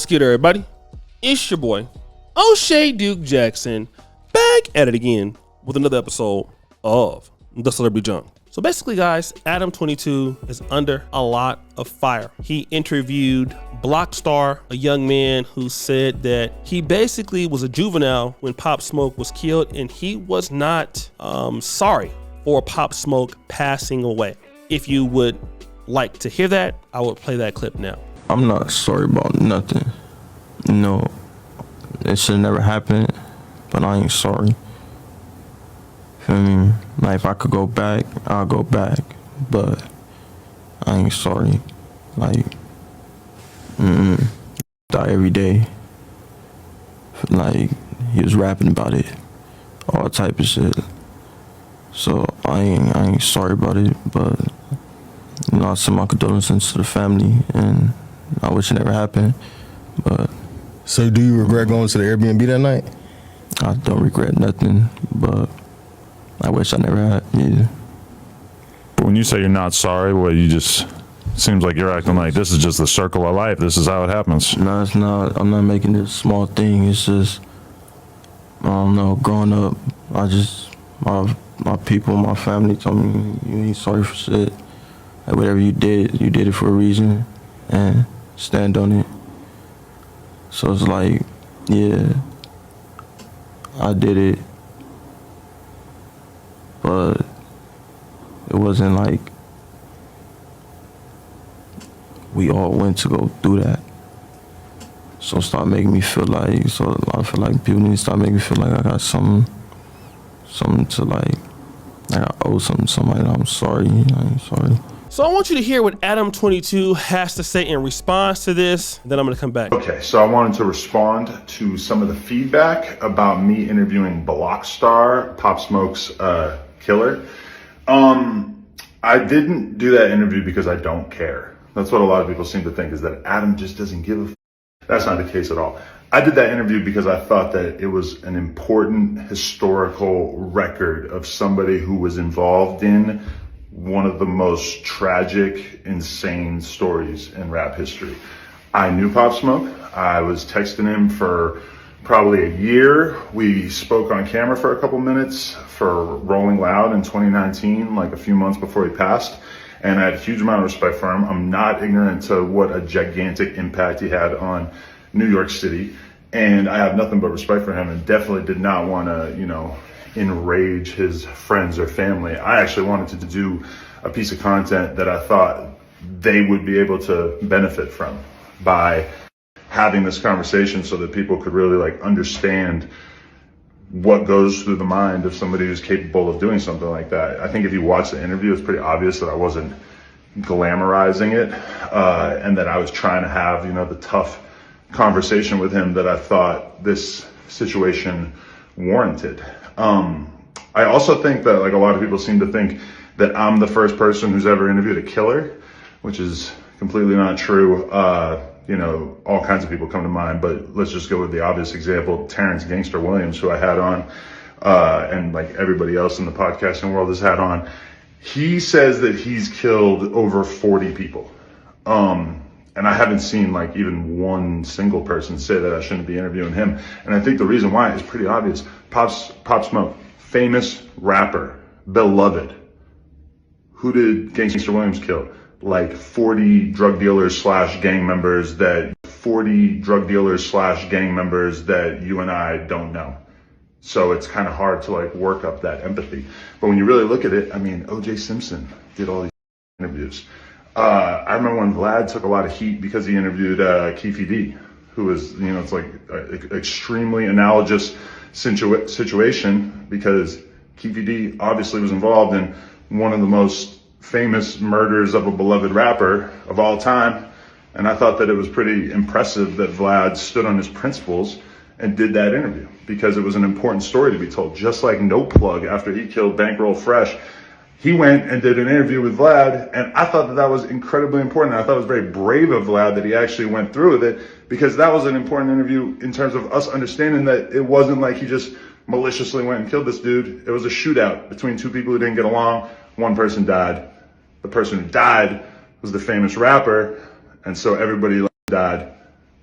What's good, everybody? It's your boy, O'Shea Duke Jackson, back at it again with another episode of The Celebrity Junk. So basically, guys, Adam22 is under a lot of fire. He interviewed Blockstar, a young man who said that he basically was a juvenile when Pop Smoke was killed, and he was not sorry for Pop Smoke passing away. If you would like to hear that, I will play that clip now. I'm not sorry about nothing. You know, it should never happen, but I ain't sorry. Feel me? Like, if I could go back, I'll go back, but I ain't sorry. Like, die every day. Like, he was rapping about it, all type of shit. So I ain't sorry about it, but you know, I send my condolences to the family, and I wish it never happened. But so, do you regret going to the Airbnb that night? I don't regret nothing, but I wish I never had. Yeah. But when you say you're not sorry, well, you just seems like you're acting like this is just the circle of life. This is how it happens. No, it's not. I'm not making this small thing. It's just, I don't know. Growing up, my people, my family told me you ain't sorry for shit. Like, whatever you did it for a reason, and stand on it. So it's like, yeah, I did it, but it wasn't like we all went to go do that. So stop making me feel like, I feel like people need to stop making me feel like I got something to like I owe something to somebody. I'm sorry, I ain't sorry. So I want you to hear what Adam22 has to say in response to this, then I'm gonna come back. Okay, so I wanted to respond to some of the feedback about me interviewing Blockstar, Pop Smoke's killer. I didn't do that interview because I don't care. That's what a lot of people seem to think, is that Adam just doesn't give a f. That's not the case at all. I did that interview because I thought that it was an important historical record of somebody who was involved in one of the most tragic, insane stories in rap history. I knew Pop Smoke. I was texting him for probably a year. We spoke on camera for a couple minutes for Rolling Loud in 2019, like a few months before he passed. And I had a huge amount of respect for him. I'm not ignorant to what a gigantic impact he had on New York City. And I have nothing but respect for him, and definitely did not want to, enrage his friends or family. I actually wanted to do a piece of content that I thought they would be able to benefit from by having this conversation, so that people could really understand what goes through the mind of somebody who's capable of doing something like that. I think if you watch the interview, it's pretty obvious that I wasn't glamorizing it, and that I was trying to have, the tough conversation with him that I thought this situation warranted. I also think that a lot of people seem to think that I'm the first person who's ever interviewed a killer, which is completely not true. All kinds of people come to mind, but let's just go with the obvious example, Terrence Gangster Williams, who I had on, and everybody else in the podcasting world has had on. He says that he's killed over 40 people. And I haven't seen even one single person say that I shouldn't be interviewing him. And I think the reason why is pretty obvious. Pop Smoke, famous rapper, beloved. Who did Gangster Williams kill? 40 drug dealers slash gang members that you and I don't know. So it's kind of hard to work up that empathy. But when you really look at it, O.J. Simpson did all these interviews. I remember when Vlad took a lot of heat because he interviewed Keefe D, who was, it's an extremely analogous situation, because Keefe D obviously was involved in one of the most famous murders of a beloved rapper of all time. And I thought that it was pretty impressive that Vlad stood on his principles and did that interview, because it was an important story to be told. Just like No Plug, after he killed Bankroll Fresh, he went and did an interview with Vlad, and I thought that was incredibly important. I thought it was very brave of Vlad that he actually went through with it, because that was an important interview in terms of us understanding that it wasn't like he just maliciously went and killed this dude. It was a shootout between two people who didn't get along. One person died. The person who died was the famous rapper, and so everybody died.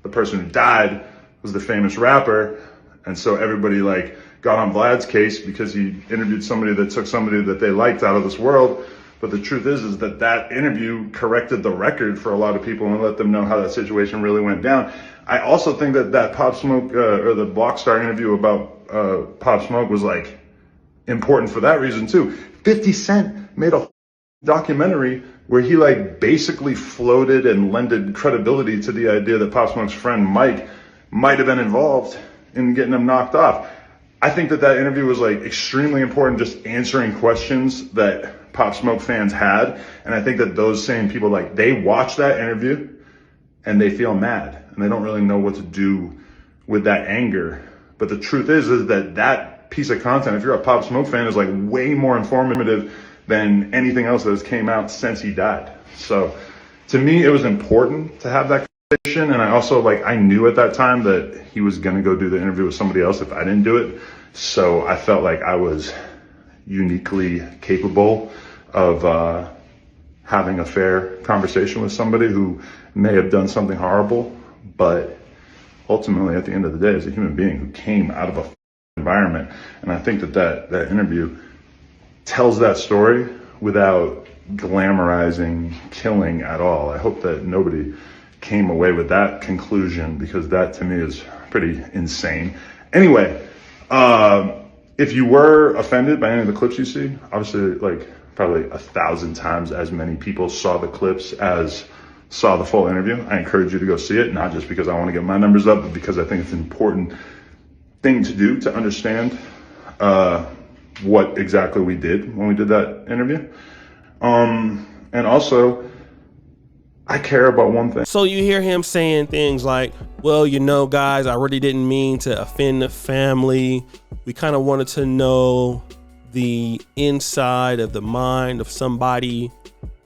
the person who died was the famous rapper. And so everybody like got on Vlad's case because he interviewed somebody that took somebody that they liked out of this world. But the truth is that that interview corrected the record for a lot of people and let them know how that situation really went down. I also think that Pop Smoke or the Blockstar interview about Pop Smoke was like important for that reason too. 50 Cent made a documentary where he like basically floated and lended credibility to the idea that Pop Smoke's friend Mike might have been involved in getting him knocked off. I think that interview was like extremely important, just answering questions that Pop Smoke fans had. And I think that those same people, like, they watch that interview and they feel mad and they don't really know what to do with that anger. But the truth is that piece of content, if you're a Pop Smoke fan, is like way more informative than anything else that has came out since he died. So to me, it was important to have that conversation. And I also I knew at that time that he was going to go do the interview with somebody else if I didn't do it. So I felt like I was uniquely capable of having a fair conversation with somebody who may have done something horrible, but ultimately at the end of the day is a human being who came out of a environment. And I think that interview tells that story without glamorizing killing at all. I hope that nobody came away with that conclusion, because that to me is pretty insane. Anyway, if you were offended by any of the clips you see, obviously probably 1,000 times as many people saw the clips as saw the full interview. I encourage you to go see it, not just because I want to get my numbers up, but because I think it's an important thing to do to understand what exactly we did when we did that interview. And also, I care about one thing. So you hear him saying things like, well, guys, I really didn't mean to offend the family. We kind of wanted to know the inside of the mind of somebody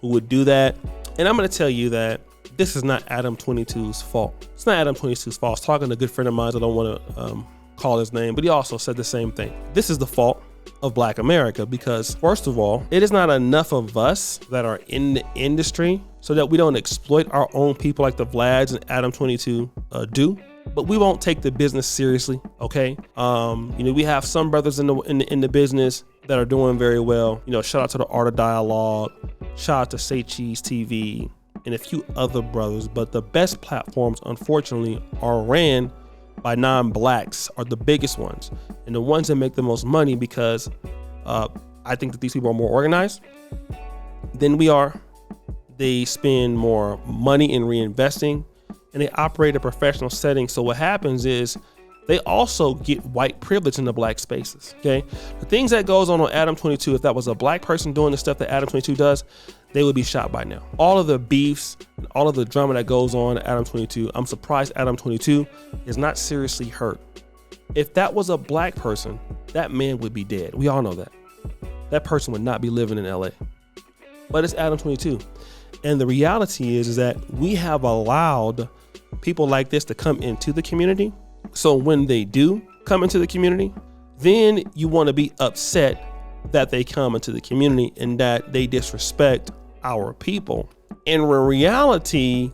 who would do that. And I'm going to tell you that this is not Adam 22's fault. It's not Adam 22's fault. I was talking to a good friend of mine. I don't want to call his name, but he also said the same thing. This is the fault of Black America, because first of all, it is not enough of us that are in the industry so that we don't exploit our own people like the Vlads and Adam 22 do. But we won't take the business seriously, okay? We have some brothers in the business that are doing very well. Shout out to the Art of Dialogue, shout out to Say Cheese TV, and a few other brothers. But the best platforms, unfortunately, are ran by non-blacks, are the biggest ones, and the ones that make the most money, because I think that these people are more organized than we are. They spend more money in reinvesting, and they operate a professional setting. So what happens is they also get white privilege in the black spaces, okay? The things that goes on Adam 22, if that was a black person doing the stuff that Adam 22 does, they would be shot by now. All of the beefs and all of the drama that goes on at Adam 22, I'm surprised Adam 22 is not seriously hurt. If that was a black person, that man would be dead. We all know that. That person would not be living in LA. But it's Adam 22. And the reality is that we have allowed people like this to come into the community. So when they do come into the community, then you want to be upset that they come into the community and that they disrespect our people. And in reality,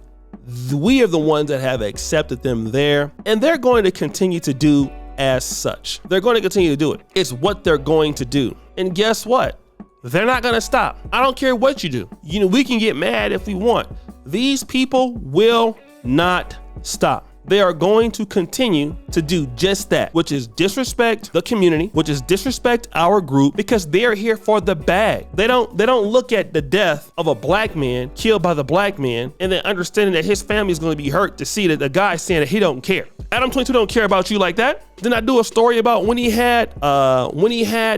we are the ones that have accepted them there, and they're going to continue to do as such. They're going to continue to do it. It's what they're going to do. And guess what? They're not going to stop. I don't care what you do. We can get mad if we want. These people will not stop. They are going to continue to do just that, which is disrespect the community, which is disrespect our group, because they're here for the bag. They don't look at the death of a black man killed by the black man and then understanding that his family is going to be hurt to see that the guy saying that he don't care. Adam 22 don't care about you like that. Didn't I do a story about when he had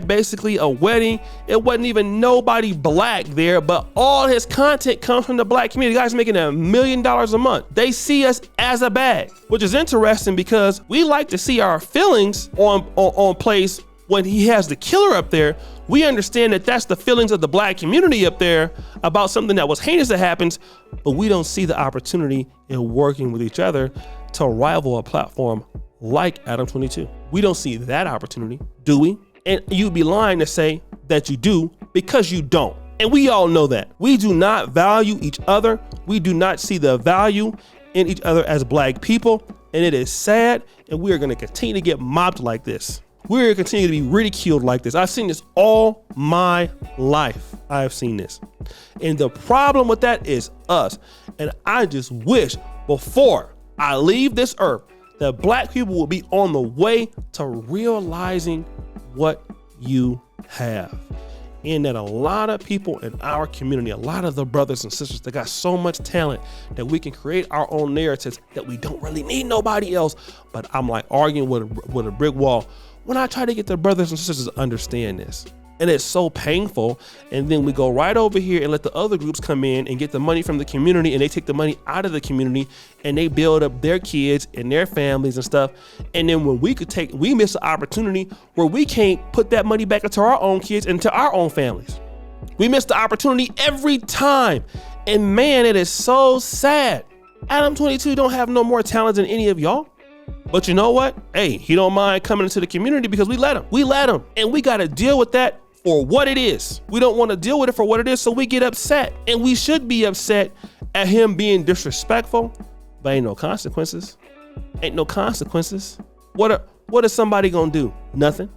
basically a wedding? It wasn't even nobody black there, but all his content comes from the black community. The guy's making $1 million a month. They see us as a bag, which is interesting because we like to see our feelings on place when he has the killer up there. We understand that that's the feelings of the black community up there about something that was heinous that happens, but we don't see the opportunity in working with each other to rival a platform like Adam 22. We don't see that opportunity, do we? And you'd be lying to say that you do, because you don't. And we all know that. We do not value each other. We do not see the value in each other as black people, and it is sad, and we are going to continue to get mobbed like this. We're going to continue to be ridiculed like this. I've seen this all my life. I've seen this. And the problem with that is us. And I just wish before I leave this earth that black people will be on the way to realizing what you have. And that a lot of people in our community, a lot of the brothers and sisters that got so much talent that we can create our own narratives that we don't really need nobody else. But I'm like arguing with a brick wall when I try to get the brothers and sisters to understand this. And it's so painful. And then we go right over here and let the other groups come in and get the money from the community, and they take the money out of the community and they build up their kids and their families and stuff. And then when we miss the opportunity where we can't put that money back into our own kids and to our own families. We miss the opportunity every time. And man, it is so sad. Adam 22 don't have no more talent than any of y'all. But you know what? Hey, he don't mind coming into the community because we let him. We let him. And we got to deal with that for what it is. We don't want to deal with it for what it is, so we get upset. And we should be upset at him being disrespectful, but ain't no consequences. Ain't no consequences. What is somebody gonna do? Nothing.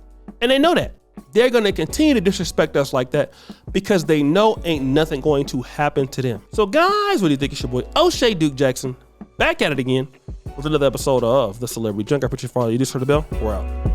And they know that. They're gonna continue to disrespect us like that because they know ain't nothing going to happen to them. So guys, what do you think? It's your boy O'Shea Duke Jackson, back at it again with another episode of The Celebrity Junk. I put you for all you just heard the bell. We're out.